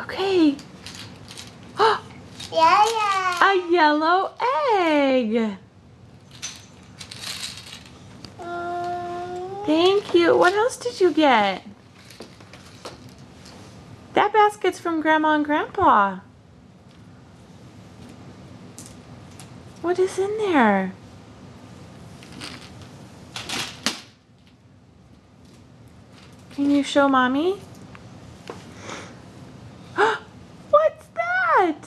Okay. Yeah. A yellow egg. Thank you. What else did you get? That basket's from Grandma and Grandpa. What is in there? Can you show Mommy? What's that?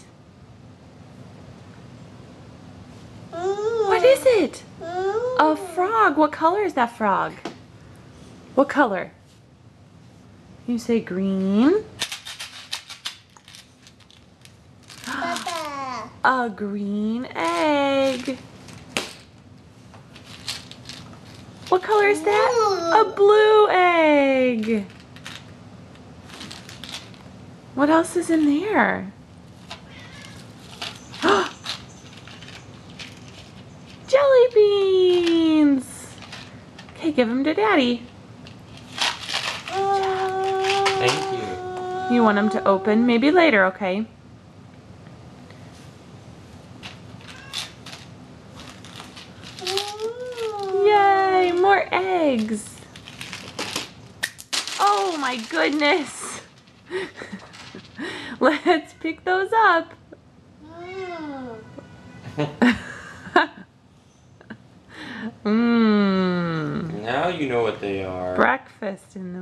What is it? A frog. What color is that frog? What color? You say green. Papa. A green egg. What color is that? A blue egg. What else is in there? Jelly beans. Okay, give them to Daddy. Thank you. You want them to open? Maybe later, okay? Yay, more eggs. Oh my goodness. Let's pick those up. Now you know what they are. Breakfast in the